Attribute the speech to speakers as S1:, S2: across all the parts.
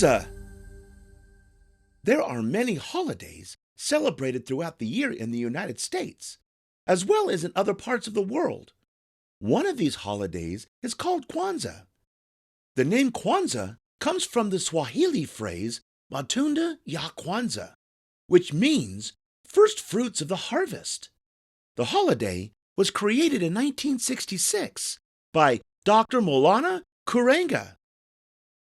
S1: Kwanzaa! There are many holidays celebrated throughout the year in the United States, as well as in other parts of the world. One of these holidays is called Kwanzaa. The name Kwanzaa comes from the Swahili phrase Matunda ya Kwanza, which means first fruits of the harvest. The holiday was created in 1966 by Dr. Maulana Karenga.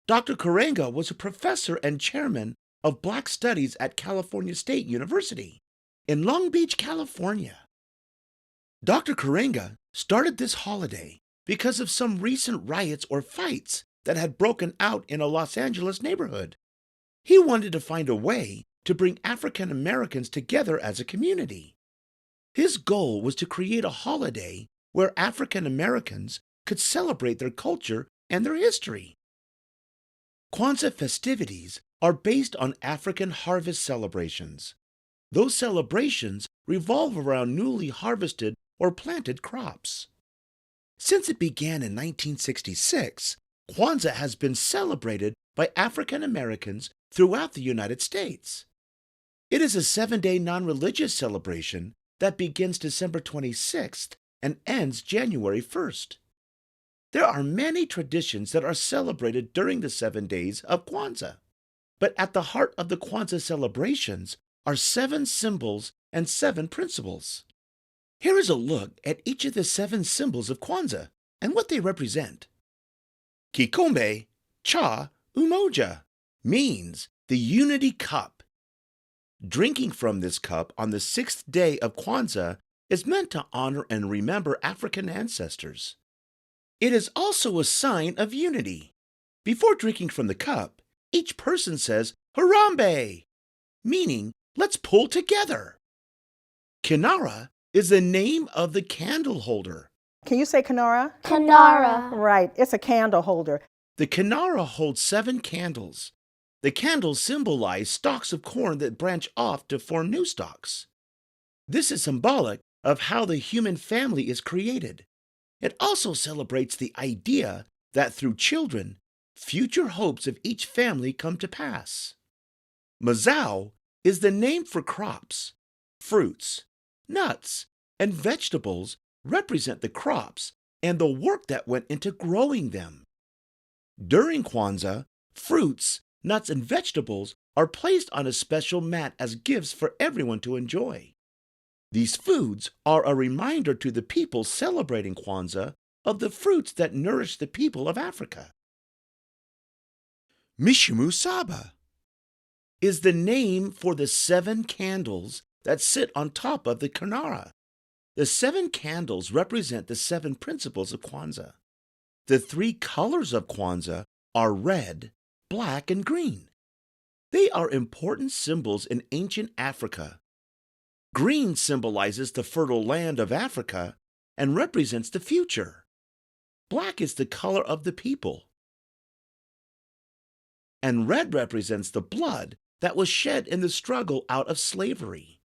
S1: Dr. Karenga was a professor and chairman of Black Studies at California State University in Long Beach, California. Dr. Karenga started this holiday because of some recent riots or fights that had broken out in a Los Angeles neighborhood. He wanted to find a way to bring African Americans together as a community. His goal was to create a holiday where African Americans could celebrate their culture and their history. Kwanzaa festivities are based on African harvest celebrations. Those celebrations revolve around newly harvested or planted crops. Since it began in 1966, Kwanzaa has been celebrated by African Americans throughout the United States. It is a 7-day non-religious celebration that begins December 26th and ends January 1st. There are many traditions that are celebrated during the 7 days of Kwanzaa. But at the heart of the Kwanzaa celebrations are 7 symbols and 7 principles. Here is a look at each of the 7 symbols of Kwanzaa and what they represent. Kikombe Cha Umoja means the unity cup. Drinking from this cup on the 6th day of Kwanzaa is meant to honor and remember African ancestors. It is also a sign of unity. Before drinking from the cup, each person says, Harambe, meaning, let's pull together. Kinara is the name of the candle holder.
S2: Can you say Kinara?
S3: Kinara.
S2: Right, it's a candle holder.
S1: The Kinara holds 7 candles. The candles symbolize stalks of corn that branch off to form new stalks. This is symbolic of how the human family is created. It also celebrates the idea that through children, future hopes of each family come to pass. Mazao is the name for crops. Fruits, nuts, and vegetables represent the crops and the work that went into growing them. During Kwanzaa, fruits, nuts, and vegetables are placed on a special mat as gifts for everyone to enjoy. These foods are a reminder to the people celebrating Kwanzaa of the fruits that nourish the people of Africa. Mishumaa Saba is the name for the 7 candles that sit on top of the Kinara. The 7 candles represent the 7 principles of Kwanzaa. The 3 colors of Kwanzaa are red, black, and green. They are important symbols in ancient Africa. Green symbolizes the fertile land of Africa and represents the future. Black is the color of the people. And red represents the blood that was shed in the struggle out of slavery.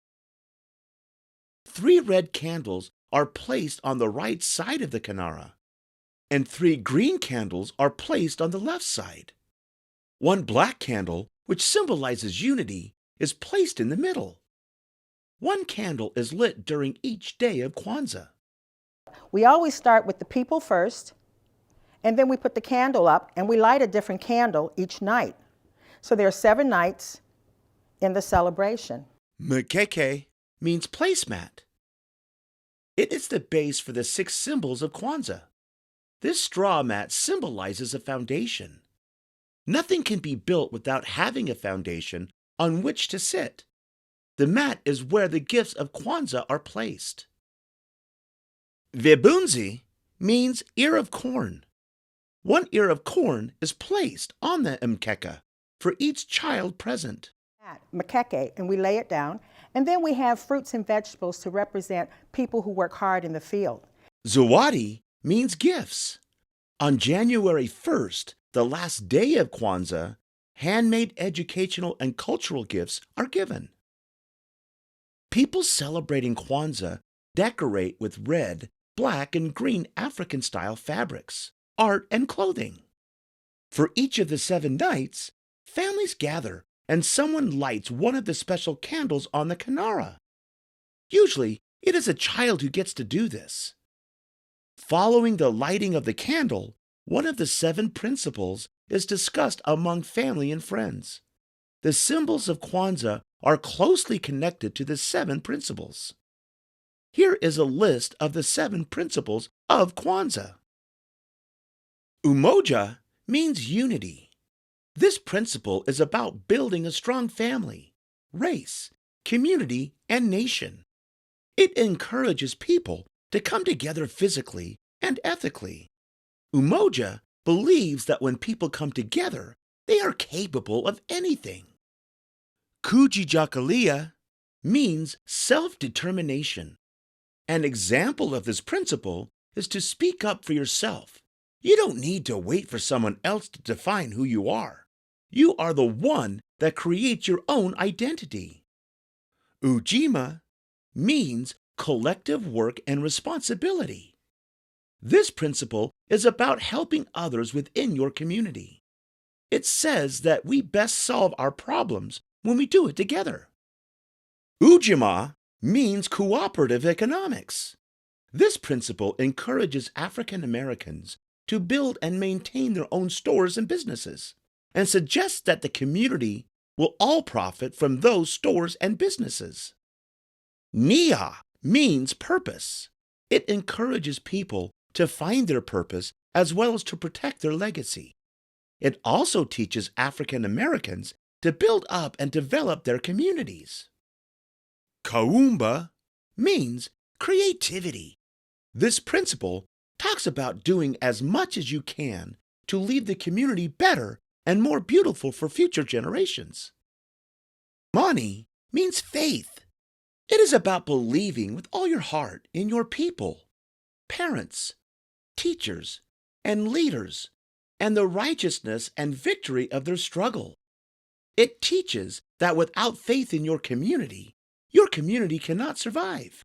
S1: 3 red candles are placed on the right side of the Kinara, and 3 green candles are placed on the left side. 1 black candle, which symbolizes unity, is placed in the middle. 1 candle is lit during each day of Kwanzaa.
S2: We always start with the people first, and then we put the candle up, and we light a different candle each night. So there are 7 nights in the celebration.
S1: Mkeka means placemat. It is the base for the 6 symbols of Kwanzaa. This straw mat symbolizes a foundation. Nothing can be built without having a foundation on which to sit. The mat is where the gifts of Kwanzaa are placed. Vibunzi means ear of corn. 1 ear of corn is placed on the Mkeka for each child present.
S2: Mkeka, and we lay it down, and then we have fruits and vegetables to represent people who work hard in the field.
S1: Zawadi means gifts. On January 1st, the last day of Kwanzaa, handmade educational and cultural gifts are given. People celebrating Kwanzaa decorate with red, black, and green African-style fabrics, art, and clothing. For each of the 7 nights, families gather and someone lights one of the special candles on the Kinara. Usually, it is a child who gets to do this. Following the lighting of the candle, one of the 7 principles is discussed among family and friends. The symbols of Kwanzaa are closely connected to the 7 principles. Here is a list of the 7 principles of Kwanzaa. Oo-MOH-ja means unity. This principle is about building a strong family, race, community, and nation. It encourages people to come together physically and ethically. Oo-MOH-ja believes that when people come together, they are capable of anything. Kujijakalia means self-determination. An example of this principle is to speak up for yourself. You don't need to wait for someone else to define who you are. You are the one that creates your own identity. Ujima means collective work and responsibility. This principle is about helping others within your community. It says that we best solve our problems when we do it together. Ujima means cooperative economics. This principle encourages African Americans to build and maintain their own stores and businesses, and suggests that the community will all profit from those stores and businesses. Nia means purpose. It encourages people to find their purpose as well as to protect their legacy. It also teaches African Americans to build up and develop their communities. Kaumba means creativity. This principle talks about doing as much as you can to leave the community better and more beautiful for future generations. Mani means faith. It is about believing with all your heart in your people, parents, teachers, and leaders, and the righteousness and victory of their struggle. It teaches that without faith in your community cannot survive.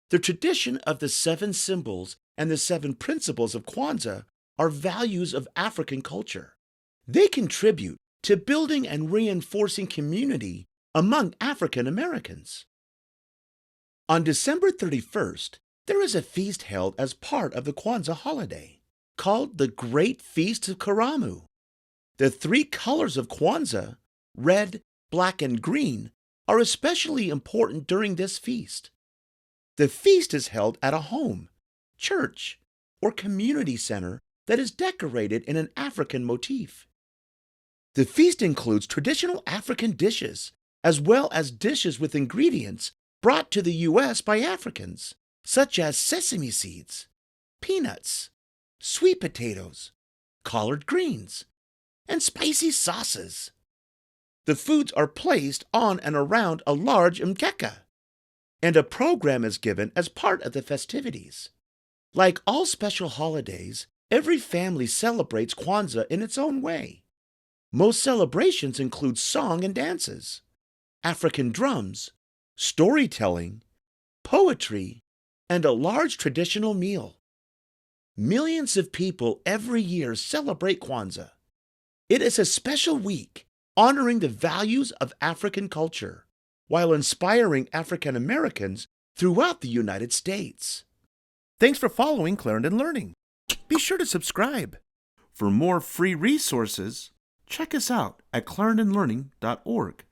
S1: The tradition of the 7 symbols and the 7 principles of Kwanzaa are values of African culture. They contribute to building and reinforcing community among African Americans. On December 31st, there is a feast held as part of the Kwanzaa holiday, called the Great Feast of Karamu. The 3 colors of Kwanzaa, red, black, and green, are especially important during this feast. The feast is held at a home, church, or community center that is decorated in an African motif. The feast includes traditional African dishes, as well as dishes with ingredients brought to the U.S. by Africans, such as sesame seeds, peanuts, sweet potatoes, collard greens, and spicy sauces. The foods are placed on and around a large Mkeka, and a program is given as part of the festivities. Like all special holidays, every family celebrates Kwanzaa in its own way. Most celebrations include song and dances, African drums, storytelling, poetry, and a large traditional meal. Millions of people every year celebrate Kwanzaa. It is a special week honoring the values of African culture while inspiring African Americans throughout the United States. Thanks for following Clarendon Learning. Be sure to subscribe. For more free resources, check us out at clarendonlearning.org.